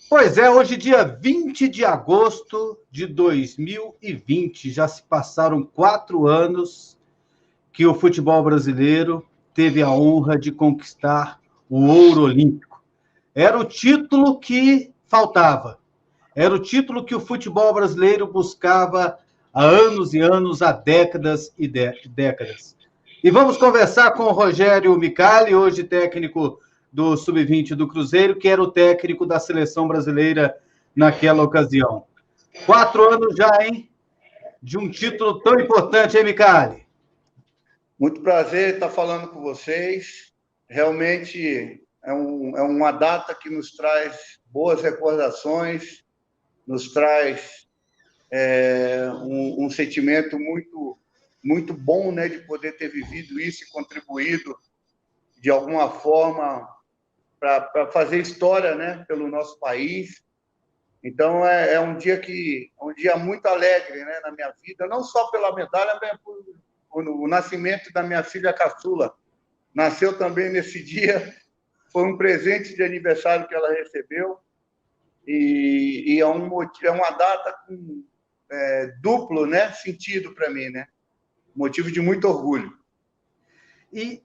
Pois é, hoje, dia 20 de agosto de 2020, já se passaram 4 anos que o futebol brasileiro teve a honra de conquistar o ouro olímpico. Era o título que faltava, era o título que o futebol brasileiro buscava há anos e anos, há décadas e décadas. E vamos conversar com o Rogério Micali, hoje técnico do Sub-20 do Cruzeiro, que era o técnico da seleção brasileira naquela ocasião. 4 anos já, hein? De um título tão importante, hein, Micali? Muito prazer estar falando com vocês. Realmente é uma data que nos traz boas recordações, nos traz um sentimento muito bom, né, de poder ter vivido isso e contribuído de alguma forma para fazer história, né, pelo nosso país. Então é um dia muito alegre, né, na minha vida, não só pela medalha, mas por o nascimento da minha filha caçula. Nasceu também nesse dia, foi um presente de aniversário que ela recebeu, e é uma data com duplo, né, sentido para mim, né? Motivo de muito orgulho. E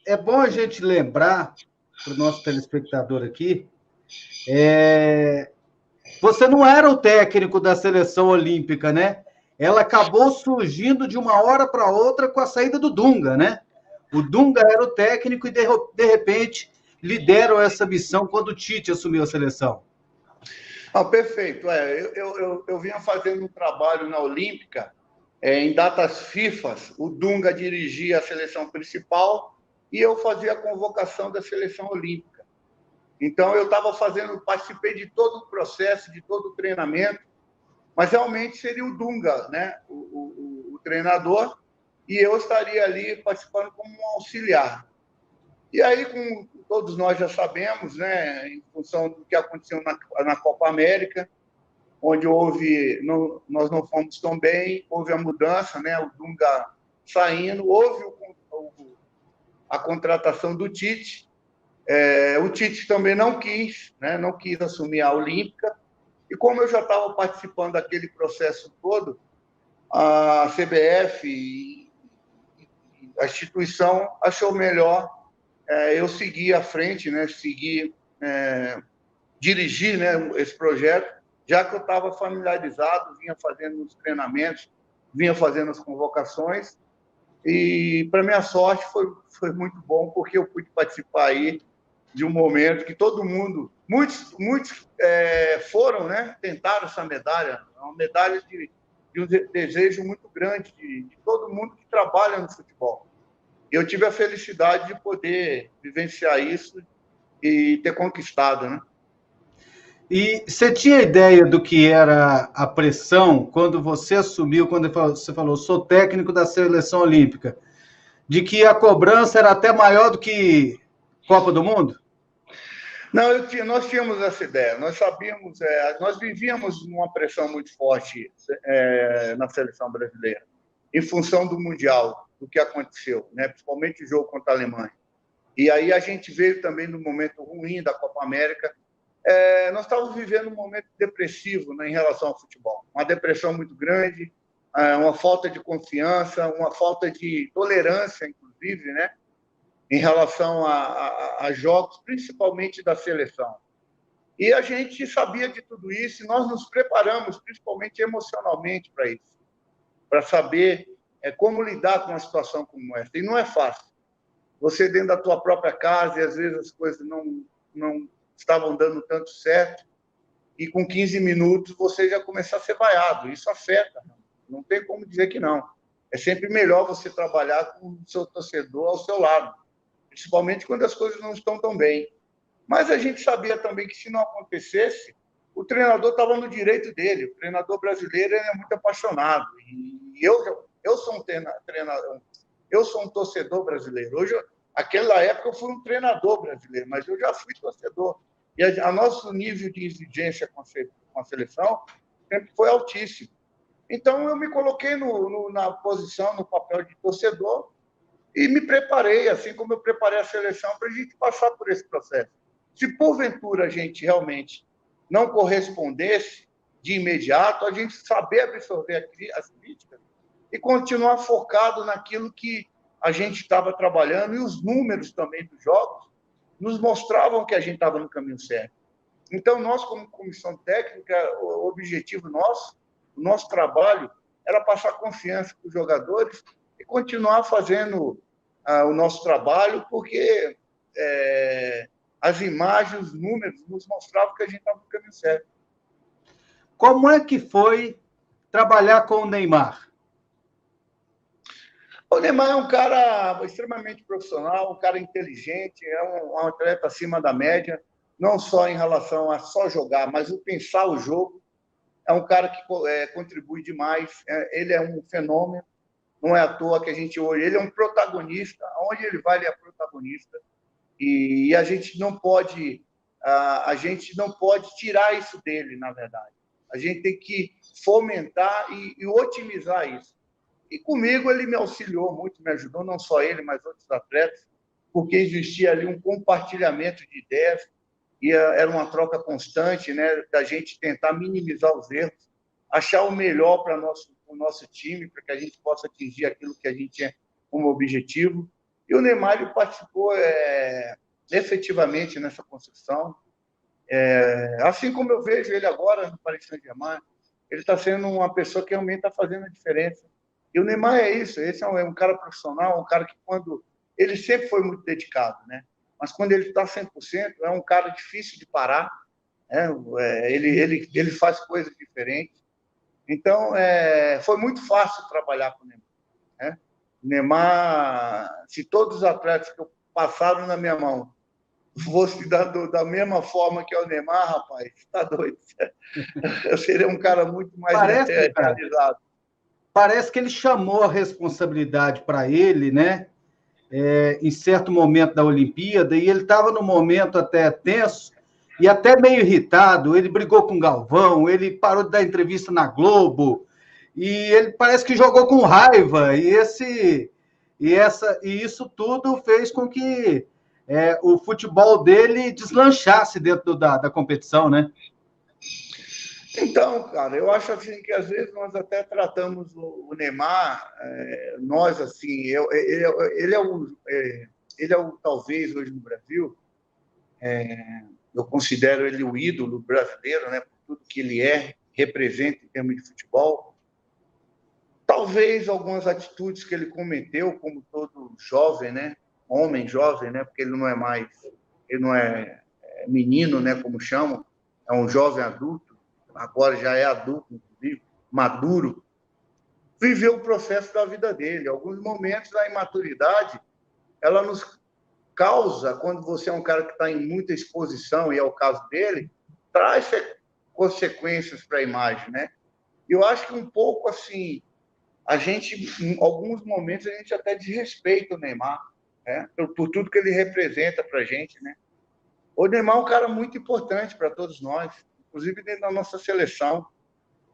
é bom a gente lembrar para o nosso telespectador aqui, você não era o técnico da seleção olímpica, né? Ela acabou surgindo de uma hora para outra com a saída do Dunga, né? O Dunga era o técnico e, de repente, lideram essa missão quando o Tite assumiu a seleção. Ah, perfeito. Eu vinha fazendo um trabalho na Olímpica, em datas FIFA. O Dunga dirigia a seleção principal e eu fazia a convocação da seleção olímpica. Então, eu estava participei de todo o processo, de todo o treinamento, mas realmente seria o Dunga, né, o treinador, e eu estaria ali participando como um auxiliar. E aí, como todos nós já sabemos, né, em função do que aconteceu na Copa América, onde nós não fomos tão bem, houve a mudança, né, o Dunga saindo, houve a contratação do Tite. O Tite também não quis, né, não quis assumir a Olímpica, e como eu já estava participando daquele processo todo, a CBF e a instituição achou melhor eu seguir à frente, né, dirigir, né, esse projeto, já que eu estava familiarizado, vinha fazendo os treinamentos, vinha fazendo as convocações, e para minha sorte foi muito bom, porque eu pude participar aí de um momento que todo mundo, muitos foram, né, tentaram essa medalha, uma medalha de um desejo muito grande de todo mundo que trabalha no futebol. E eu tive a felicidade de poder vivenciar isso e ter conquistado, né? E você tinha ideia do que era a pressão quando você assumiu, quando você falou, sou técnico da seleção olímpica, de que a cobrança era até maior do que Copa do Mundo? Não, nós tínhamos essa ideia. Nós sabíamos, nós vivíamos uma pressão muito forte na seleção brasileira, em função do Mundial, do que aconteceu, né? Principalmente o jogo contra a Alemanha. E aí a gente veio também no momento ruim da Copa América. Nós estávamos vivendo um momento depressivo, né, em relação ao futebol. Uma depressão muito grande, uma falta de confiança, uma falta de tolerância, inclusive, né, em relação a jogos, principalmente da seleção. E a gente sabia de tudo isso e nós nos preparamos, principalmente emocionalmente, para isso, para saber como lidar com uma situação como essa. E não é fácil. Você dentro da tua própria casa, e às vezes as coisas não estavam dando tanto certo, e com 15 minutos você já começar a ser vaiado. Isso afeta, não tem como dizer que não. É sempre melhor você trabalhar com o seu torcedor ao seu lado, principalmente quando as coisas não estão tão bem. Mas a gente sabia também que, se não acontecesse, o treinador estava no direito dele. O treinador brasileiro é muito apaixonado. E eu sou um treinador, eu sou um torcedor brasileiro. Hoje, naquela época, eu fui um treinador brasileiro, mas eu já fui torcedor. E a nosso nível de exigência com a seleção sempre foi altíssimo. Então, eu me coloquei na posição, no papel de torcedor, e me preparei, assim como eu preparei a seleção, para a gente passar por esse processo. Se porventura a gente realmente não correspondesse de imediato, a gente saber absorver as críticas e continuar focado naquilo que a gente estava trabalhando, e os números também dos jogos nos mostravam que a gente estava no caminho certo. Então, nós, como comissão técnica, o objetivo nosso, o nosso trabalho, era passar confiança para os jogadores e continuar fazendo o nosso trabalho, porque as imagens, os números nos mostravam que a gente estava no caminho certo. Como é que foi trabalhar com o Neymar? O Neymar é um cara extremamente profissional, um cara inteligente, é um atleta acima da média, não só em relação a só jogar, mas o pensar o jogo. É um cara que contribui demais, ele é um fenômeno, não é à toa que a gente olha, ele é um protagonista, onde ele vai, ele é protagonista, e a gente não pode tirar isso dele, na verdade. A gente tem que fomentar e otimizar isso. E comigo ele me auxiliou muito, me ajudou, não só ele, mas outros atletas, porque existia ali um compartilhamento de ideias, e era uma troca constante, né, da gente tentar minimizar os erros, achar o melhor para o nosso time, para que a gente possa atingir aquilo que a gente tinha como objetivo. E o Neymar ele participou efetivamente nessa construção. Assim como eu vejo ele agora no Paris Saint-Germain, ele está sendo uma pessoa que realmente está fazendo a diferença. E o Neymar é isso, esse é um cara profissional, um cara que ele sempre foi muito dedicado, né? Mas quando ele está 100%, é um cara difícil de parar, né? Ele faz coisas diferentes. Então, foi muito fácil trabalhar com o Neymar, né? O Neymar, se todos os atletas que passaram na minha mão fossem da mesma forma que é o Neymar, rapaz, está doido. Eu seria um cara muito mais realizado. Parece que ele chamou a responsabilidade para ele, né? Em certo momento da Olimpíada, e ele estava num momento até tenso e até meio irritado. Ele brigou com o Galvão, ele parou de dar entrevista na Globo, e ele parece que jogou com raiva, e isso tudo fez com que o futebol dele deslanchasse dentro da competição, né? Então, cara, eu acho assim que às vezes nós até tratamos o Neymar, nós assim, ele é o talvez hoje no Brasil, eu considero ele o ídolo brasileiro, né, por tudo que ele representa em termos de futebol. Talvez algumas atitudes que ele cometeu, como todo jovem, né, homem jovem, né, porque ele não é menino, né, como chamam, é um jovem adulto. Agora já é adulto, inclusive, maduro, viveu o processo da vida dele. Alguns momentos da imaturidade, ela nos causa, quando você é um cara que está em muita exposição, e é o caso dele, traz consequências para a imagem, né? Eu acho que um pouco assim, em alguns momentos, a gente até desrespeita o Neymar, né? Por tudo que ele representa para a gente, né? O Neymar é um cara muito importante para todos nós, inclusive dentro da nossa seleção,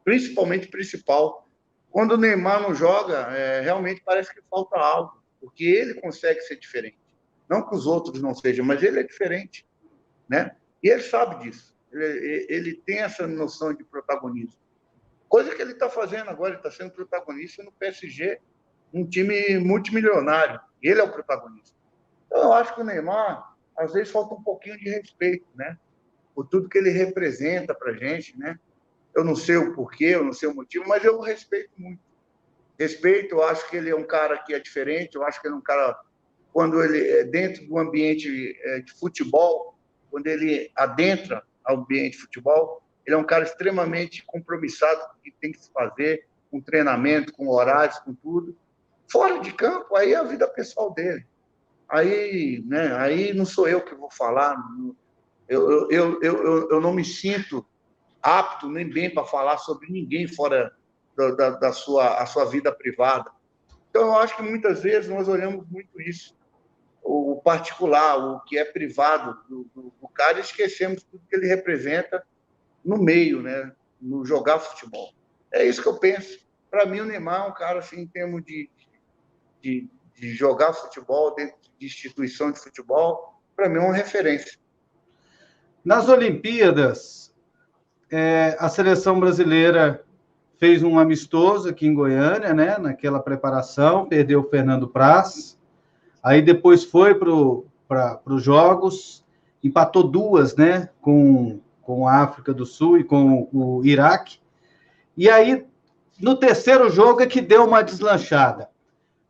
principalmente principal. Quando o Neymar não joga, realmente parece que falta algo, porque ele consegue ser diferente. Não que os outros não sejam, mas ele é diferente, né? E ele sabe disso. Ele tem essa noção de protagonismo. Coisa que ele está fazendo agora, ele está sendo protagonista no PSG, um time multimilionário. Ele é o protagonista. Então, eu acho que o Neymar, às vezes, falta um pouquinho de respeito, né? Por tudo que ele representa para a gente, né? Eu não sei o porquê, eu não sei o motivo, mas eu o respeito muito. Respeito, eu acho que ele é um cara que é diferente, eu acho que ele é um cara, quando ele é dentro do ambiente de futebol, quando ele adentra ao ambiente de futebol, ele é um cara extremamente compromissado com o que tem que se fazer, com treinamento, com horários, com tudo. Fora de campo, aí é a vida pessoal dele. Aí, né, aí não sou eu que vou falar, eu não me sinto apto nem bem para falar sobre ninguém fora da sua vida privada. Então, eu acho que muitas vezes nós olhamos muito isso, o particular, o que é privado do cara, e esquecemos tudo que ele representa no meio, né? No jogar futebol. É isso que eu penso. Para mim, o Neymar é um cara, assim, em termos de jogar futebol, dentro de instituição de futebol, para mim é uma referência. Nas Olimpíadas, a seleção brasileira fez um amistoso aqui em Goiânia, né? Naquela preparação, perdeu o Fernando Praz. Aí depois foi para os Jogos, empatou 2, né? Com a África do Sul e com o Iraque. E aí, no terceiro jogo, é que deu uma deslanchada.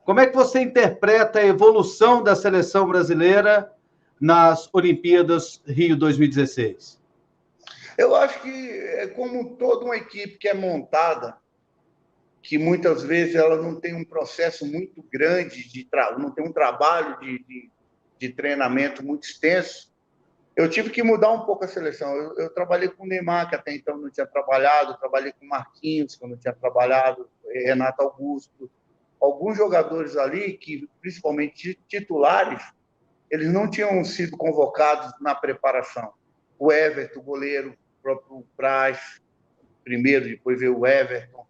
Como é que você interpreta a evolução da seleção brasileira nas Olimpíadas Rio 2016? Eu acho que, como toda uma equipe que é montada, que muitas vezes ela não tem um processo muito grande, não tem um trabalho de treinamento muito extenso, eu tive que mudar um pouco a seleção. Eu trabalhei com o Neymar, que até então não tinha trabalhado, trabalhei com o Marquinhos, que eu não tinha trabalhado, Renato Augusto, alguns jogadores ali, que principalmente titulares, eles não tinham sido convocados na preparação. O Everton, o goleiro, o próprio Praz, primeiro, depois veio o Everton.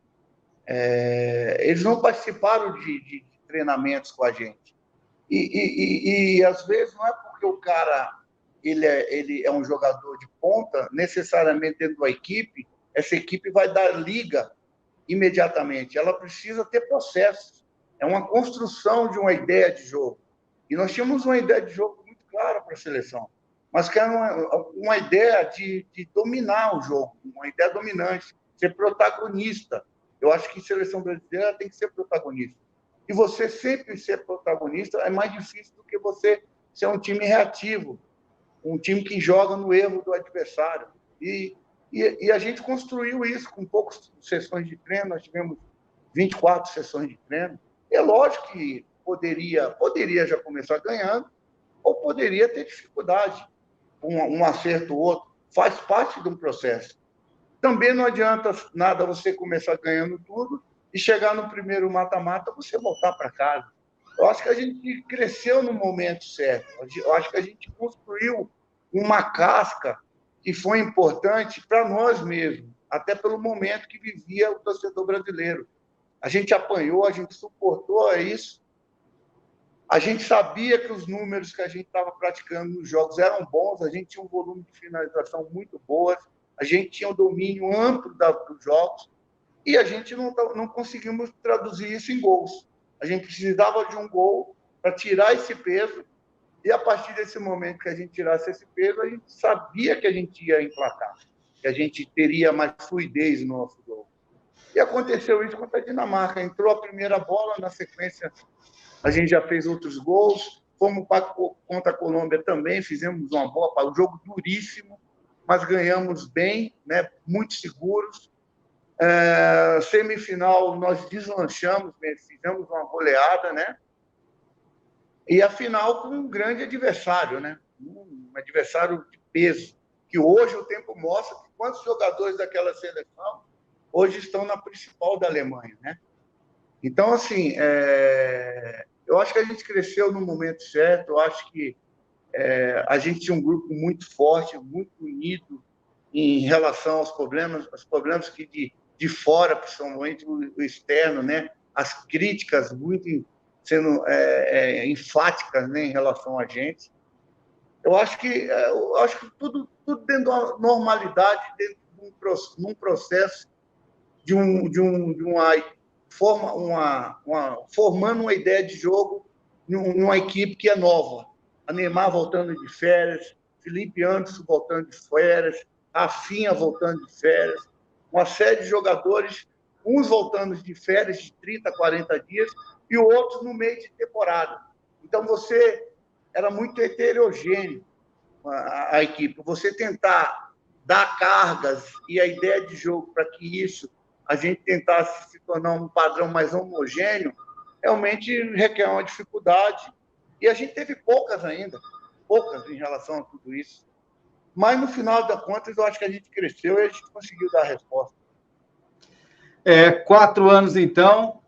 Eles não participaram de treinamentos com a gente. E às vezes não é porque o cara ele é um jogador de ponta, necessariamente dentro da equipe, essa equipe vai dar liga imediatamente. Ela precisa ter processos. É uma construção de uma ideia de jogo. E nós tínhamos uma ideia de jogo muito clara para a seleção, mas que era uma ideia de dominar o jogo, uma ideia dominante, ser protagonista. Eu acho que a seleção brasileira tem que ser protagonista. E você sempre ser protagonista é mais difícil do que você ser um time reativo, um time que joga no erro do adversário. E a gente construiu isso com poucas sessões de treino, nós tivemos 24 sessões de treino. É lógico que poderia já começar ganhando, ou poderia ter dificuldade, um acerto ou outro, faz parte de um processo. Também não adianta nada você começar ganhando tudo e chegar no primeiro mata-mata, você voltar para casa. Eu acho que a gente cresceu no momento certo, eu acho que a gente construiu uma casca que foi importante para nós mesmos, até pelo momento que vivia o torcedor brasileiro. A gente apanhou, a gente suportou isso. A gente sabia que os números que a gente estava praticando nos jogos eram bons, a gente tinha um volume de finalização muito boa, a gente tinha um domínio amplo dos jogos e a gente não conseguimos traduzir isso em gols. A gente precisava de um gol para tirar esse peso e a partir desse momento que a gente tirasse esse peso, a gente sabia que a gente ia emplacar, que a gente teria mais fluidez no nosso gol. E aconteceu isso contra a Dinamarca. Entrou a primeira bola, na sequência a gente já fez outros gols. Fomos contra a Colômbia também, fizemos uma boa, um jogo duríssimo, mas ganhamos bem, né? Muito seguros. Semifinal, nós deslanchamos, né? Fizemos uma goleada, né? E a final com um grande adversário, né? Um adversário de peso, que hoje o tempo mostra que quantos jogadores daquela seleção hoje estão na principal da Alemanha, né? Então, assim, eu acho que a gente cresceu no momento certo, eu acho que a gente tinha um grupo muito forte, muito unido em relação aos problemas que de fora, principalmente o externo, né? As críticas muito sendo enfáticas, né, em relação a gente. Eu acho que tudo dentro de uma normalidade, dentro de um processo formando uma ideia de jogo numa equipe que é nova. A Neymar voltando de férias, Felipe Anderson voltando de férias, Rafinha voltando de férias, uma série de jogadores, uns voltando de férias de 30, 40 dias e outros no meio de temporada. Então, você era muito heterogêneo, a equipe. Você tentar dar cargas e a ideia de jogo para que isso a gente tentasse se tornar um padrão mais homogêneo, realmente requer uma dificuldade. E a gente teve poucas em relação a tudo isso. Mas, no final das contas, eu acho que a gente cresceu e a gente conseguiu dar a resposta. 4 anos, então,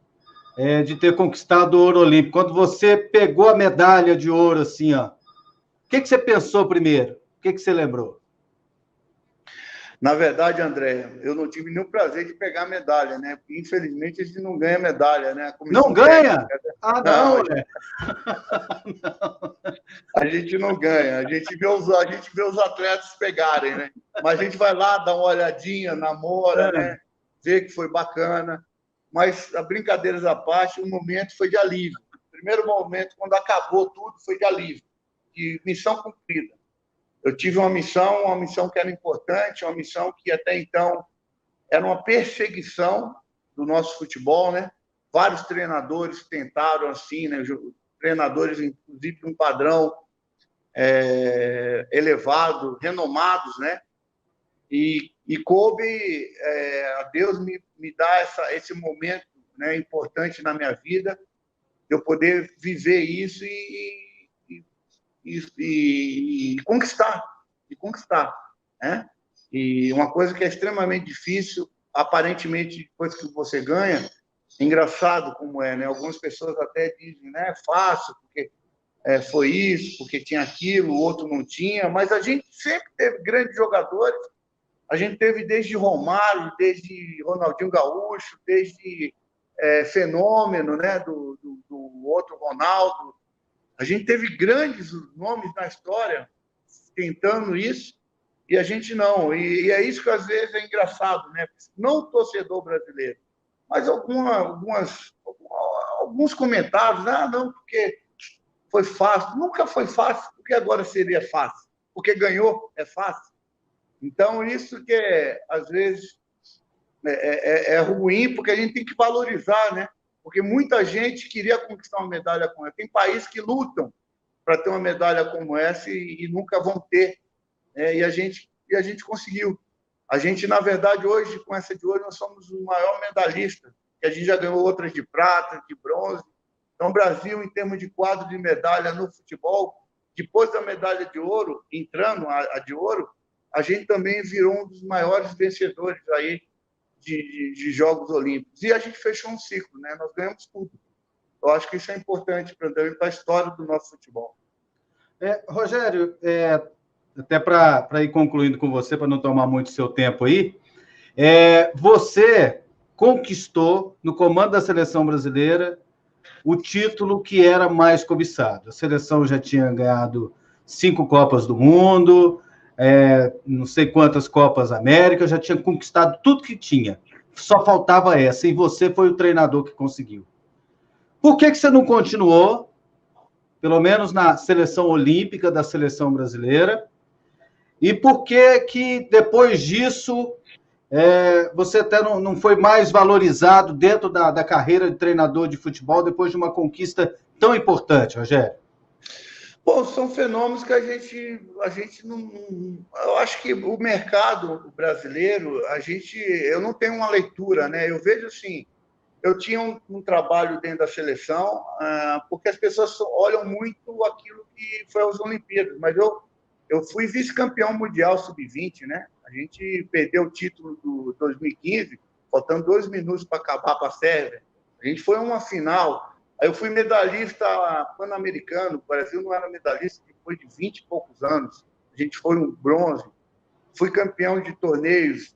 de ter conquistado o ouro olímpico. Quando você pegou a medalha de ouro, assim, ó, o que você pensou primeiro? O que você lembrou? Na verdade, André, eu não tive nenhum prazer de pegar medalha, né? Porque, infelizmente, a gente não ganha medalha, né? A Não comissão ganha? técnica. Ah, Não, não, é. a gente não ganha. A gente vê os atletas pegarem, né? Mas a gente vai lá, dá uma olhadinha, namora, né? Vê que foi bacana. Mas, a brincadeiras à parte, o momento foi de alívio. O primeiro momento, quando acabou tudo, foi de alívio. De missão cumprida. Eu tive uma missão que era importante, uma missão que até então era uma perseguição do nosso futebol, né? Vários treinadores tentaram assim, né? Treinadores, inclusive, de um padrão elevado, renomados, né? E coube a Deus me dar esse momento, né, importante na minha vida, eu poder viver isso e conquistar, né? E uma coisa que é extremamente difícil, aparentemente, depois que você ganha, é engraçado como é, né? Algumas pessoas até dizem, né, é fácil, porque foi isso, porque tinha aquilo, o outro não tinha, mas a gente sempre teve grandes jogadores, a gente teve desde Romário, desde Ronaldinho Gaúcho, desde Fenômeno, né, do outro Ronaldo. A gente teve grandes nomes na história tentando isso, e a gente não. E é isso que às vezes é engraçado, né? Não o torcedor brasileiro, mas alguns comentários, não, porque foi fácil. Nunca foi fácil, porque agora seria fácil. Porque ganhou, é fácil. Então, isso que às vezes é ruim, porque a gente tem que valorizar, né? Porque muita gente queria conquistar uma medalha como essa. Tem países que lutam para ter uma medalha como essa e nunca vão ter, né? E a gente conseguiu. A gente, na verdade, hoje, com essa de hoje, nós somos o maior medalhista, que a gente já ganhou outras de prata, de bronze. Então, o Brasil, em termos de quadro de medalha no futebol, depois da medalha de ouro, entrando a de ouro, a gente também virou um dos maiores vencedores aí de Jogos Olímpicos. E a gente fechou um ciclo, né? Nós ganhamos tudo. Eu acho que isso é importante para a história do nosso futebol. Rogério, até para ir concluindo com você, para não tomar muito seu tempo aí, você conquistou, no comando da seleção brasileira, o título que era mais cobiçado. A seleção já tinha ganhado 5 Copas do Mundo, não sei quantas Copas América, já tinha conquistado tudo que tinha. Só faltava essa, e você foi o treinador que conseguiu. Por que você não continuou, pelo menos na seleção olímpica da seleção brasileira? E por que depois disso você até não foi mais valorizado dentro da carreira de treinador de futebol depois de uma conquista tão importante, Rogério? Bom, são fenômenos que a gente não. Eu acho que o mercado brasileiro, eu não tenho uma leitura, né? Eu vejo assim, eu tinha um trabalho dentro da seleção, porque as pessoas olham muito aquilo que foi as Olimpíadas, mas eu fui vice-campeão mundial sub-20, né? A gente perdeu o título do 2015, faltando 2 minutos para acabar para a Sérvia. A gente foi a uma final. Aí eu fui medalhista pan-americano, o Brasil não era medalhista depois de 20 e poucos anos. A gente foi um bronze. Fui campeão de torneios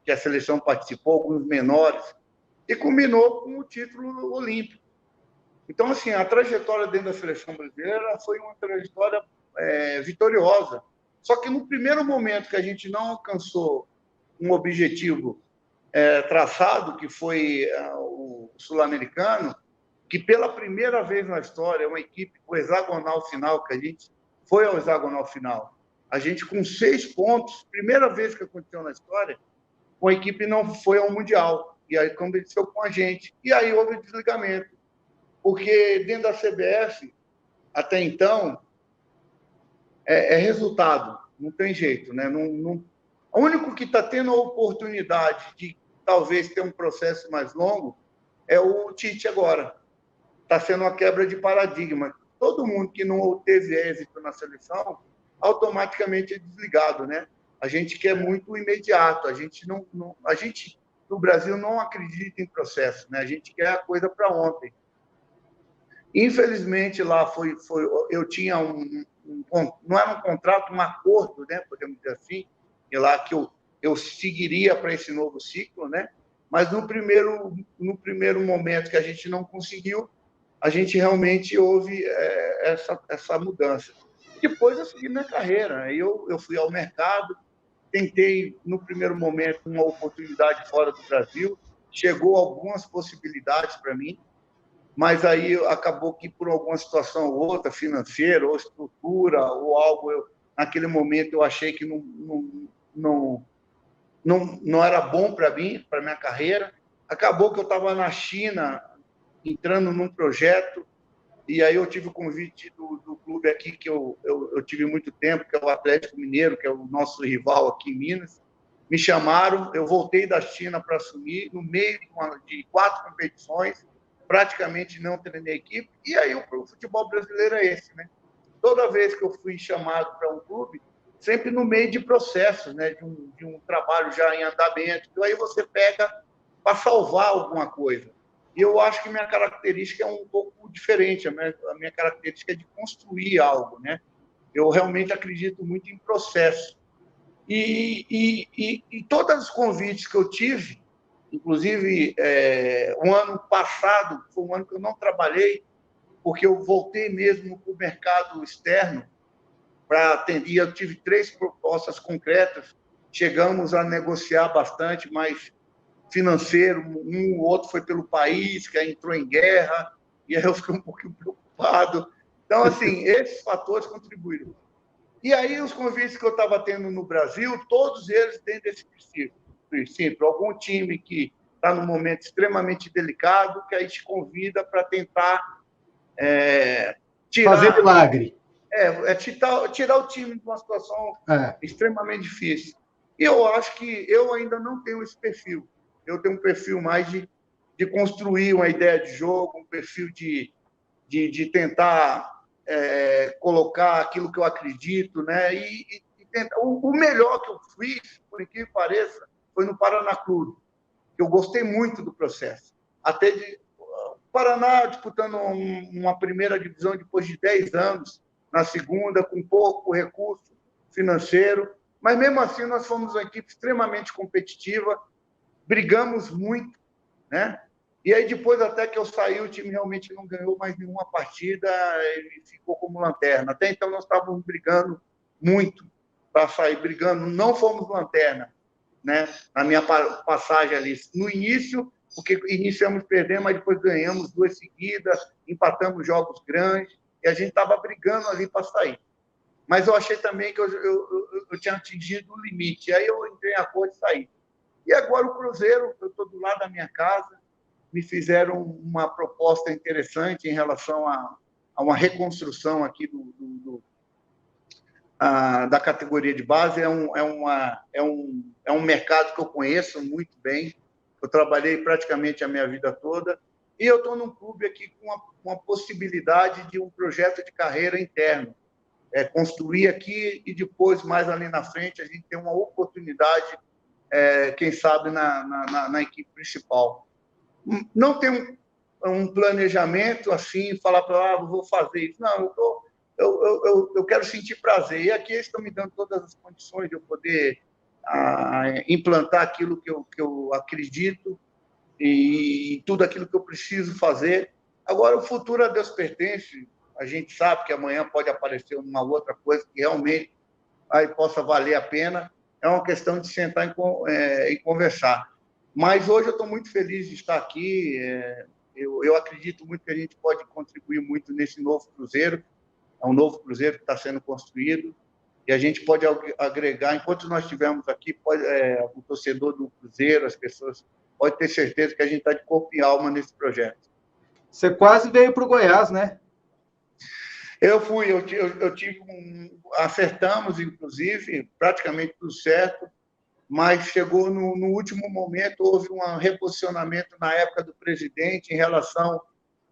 que a seleção participou, alguns menores, e culminou com o título olímpico. Então, assim, a trajetória dentro da seleção brasileira foi uma trajetória vitoriosa. Só que no primeiro momento que a gente não alcançou um objetivo traçado, que foi o sul-americano, que pela primeira vez na história, uma equipe com hexagonal final, que a gente foi ao hexagonal final, a gente com 6 pontos, primeira vez que aconteceu na história, a equipe não foi ao Mundial. E aí aconteceu com a gente. E aí houve desligamento. Porque dentro da CBF, até então, resultado. Não tem jeito, né? O único que está tendo a oportunidade de talvez ter um processo mais longo é o Tite agora. Está sendo uma quebra de paradigma. Todo mundo que não teve êxito na seleção, automaticamente é desligado, né? A gente quer muito o imediato. A gente no Brasil não acredita em processo, né? A gente quer a coisa para ontem. Infelizmente lá eu tinha não era um contrato, um acordo, né? Podemos dizer assim, e lá que eu eu seguiria para esse novo ciclo, né? Mas no primeiro momento que a gente não conseguiu, a gente realmente houve essa mudança. Depois eu segui minha carreira, aí eu fui ao mercado, tentei, no primeiro momento, uma oportunidade fora do Brasil, chegou algumas possibilidades para mim, mas aí acabou que, por alguma situação ou outra, financeira, ou estrutura, ou algo, naquele momento eu achei que não era bom para mim, para minha carreira. Acabou que eu estava na China, entrando num projeto, e aí eu tive o convite do clube aqui, que eu tive muito tempo, que é o Atlético Mineiro, que é o nosso rival aqui em Minas. Me chamaram, eu voltei da China para assumir, no meio de 4 competições, praticamente não treinei equipe, e aí o futebol brasileiro é esse, né? Toda vez que eu fui chamado para um clube, sempre no meio de processos, né? de um trabalho já em andamento, então aí você pega para salvar alguma coisa. E eu acho que minha característica é um pouco diferente, a minha característica é de construir algo, né? Eu realmente acredito muito em processo. E todos os convites que eu tive, inclusive o ano passado, foi um ano que eu não trabalhei, porque eu voltei mesmo para o mercado externo para atender. Eu tive 3 propostas concretas, chegamos a negociar bastante, mas financeiro, o outro foi pelo país, que entrou em guerra, e aí eu fiquei um pouquinho preocupado. Então, assim, esses fatores contribuíram. E aí, os convites que eu estava tendo no Brasil, todos eles têm desse princípio. Algum time que está num momento extremamente delicado, que aí te convida para tentar tirar... Fazer milagre. Tirar o time de uma situação extremamente difícil. E eu acho que eu ainda não tenho esse perfil. Eu tenho um perfil mais de construir uma ideia de jogo, um perfil de tentar colocar aquilo que eu acredito, né? E tentar. O melhor que eu fiz, por incrível que pareça, foi no Paraná Clube. Eu gostei muito do processo. Até o Paraná disputando uma primeira divisão depois de 10 anos, na segunda, com pouco recurso financeiro, mas mesmo assim nós fomos uma equipe extremamente competitiva, brigamos muito, né? E aí depois até que eu saí, o time realmente não ganhou mais nenhuma partida e ficou como lanterna. Até então nós estávamos brigando muito para sair, brigando, não fomos lanterna, né? Na minha passagem ali, no início, porque iniciamos perdendo, mas depois ganhamos 2 seguidas, empatamos jogos grandes, e a gente estava brigando ali para sair. Mas eu achei também que eu tinha atingido o limite, aí eu entrei em acordo e saí. E agora o Cruzeiro, eu estou do lado da minha casa, me fizeram uma proposta interessante em relação a uma reconstrução aqui da categoria de base. É um mercado que eu conheço muito bem, eu trabalhei praticamente a minha vida toda, e eu estou num clube aqui com uma possibilidade de um projeto de carreira interno, construir aqui e depois, mais ali na frente, a gente tem uma oportunidade, quem sabe, na equipe principal. Não tem um planejamento assim, falar para vou fazer isso. Não, eu quero sentir prazer. E aqui eles estão me dando todas as condições de eu poder implantar aquilo que eu acredito e tudo aquilo que eu preciso fazer. Agora, o futuro a Deus pertence. A gente sabe que amanhã pode aparecer uma outra coisa que realmente aí possa valer a pena. É uma questão de sentar e conversar. Mas hoje eu estou muito feliz de estar aqui. Eu acredito muito que a gente pode contribuir muito nesse novo Cruzeiro. É um novo Cruzeiro que está sendo construído. E a gente pode agregar, enquanto nós estivermos aqui, o torcedor do Cruzeiro, as pessoas, pode ter certeza que a gente está de corpo e alma nesse projeto. Você quase veio para o Goiás, né? Eu tive acertamos, inclusive, praticamente tudo certo, mas chegou no último momento, houve um reposicionamento na época do presidente em relação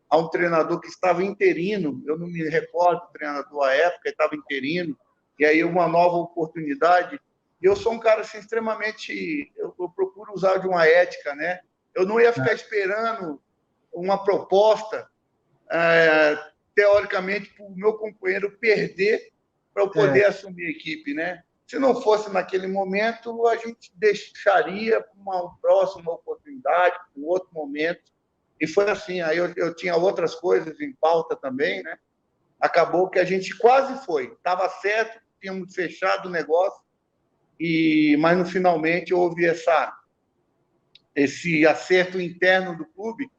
a um treinador que estava interino, eu não me recordo do treinador à época, estava interino, e aí uma nova oportunidade. Eu sou um cara assim, extremamente... Eu procuro usar de uma ética, né? Eu não ia ficar esperando uma proposta, teoricamente, para o meu companheiro perder para eu poder assumir a equipe, né? Se não fosse naquele momento, a gente deixaria para uma próxima oportunidade, para um outro momento. E foi assim. Aí eu tinha outras coisas em pauta também, né? Acabou que a gente quase foi. Estava certo, tínhamos fechado o negócio, mas no finalmente houve esse acerto interno do clube,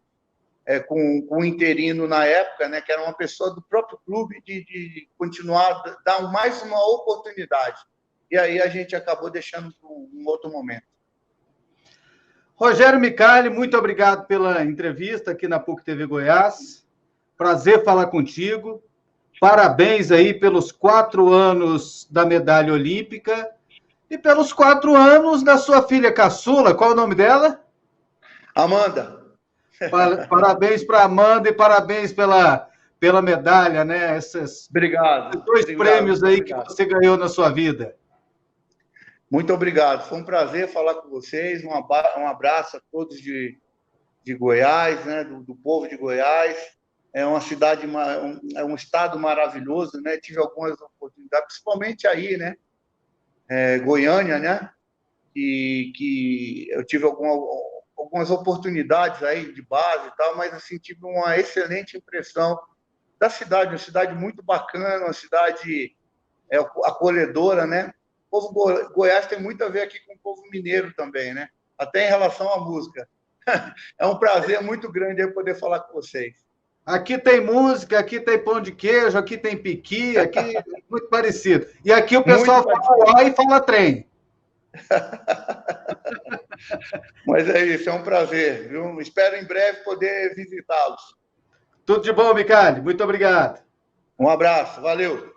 com o interino na época, né, que era uma pessoa do próprio clube, de continuar, dar mais uma oportunidade. E aí a gente acabou deixando para um outro momento. Rogério Micali, muito obrigado pela entrevista aqui na PUC TV Goiás. Prazer falar contigo. Parabéns aí pelos 4 anos da medalha olímpica e pelos 4 anos da sua filha caçula. Qual é o nome dela? Amanda. Parabéns para Amanda e parabéns pela medalha, né? Esses dois prêmios aí que você ganhou na sua vida. Muito obrigado. Foi um prazer falar com vocês. Um abraço a todos de Goiás, né? Do povo de Goiás. É uma cidade, é um estado maravilhoso, né? Tive algumas oportunidades, principalmente aí, né? Goiânia, né? Que eu tive algumas oportunidades aí de base e tal, mas assim, tive uma excelente impressão da cidade, uma cidade muito bacana, uma cidade acolhedora, né? O povo Goiás tem muito a ver aqui com o povo mineiro também, né? Até em relação à música. É um prazer muito grande eu poder falar com vocês. Aqui tem música, aqui tem pão de queijo, aqui tem piqui, aqui é muito parecido. E aqui o pessoal fala uai e fala trem. Mas é isso, é um prazer, viu? Espero em breve poder visitá-los. Tudo de bom, Micali. Muito obrigado. Um abraço, valeu.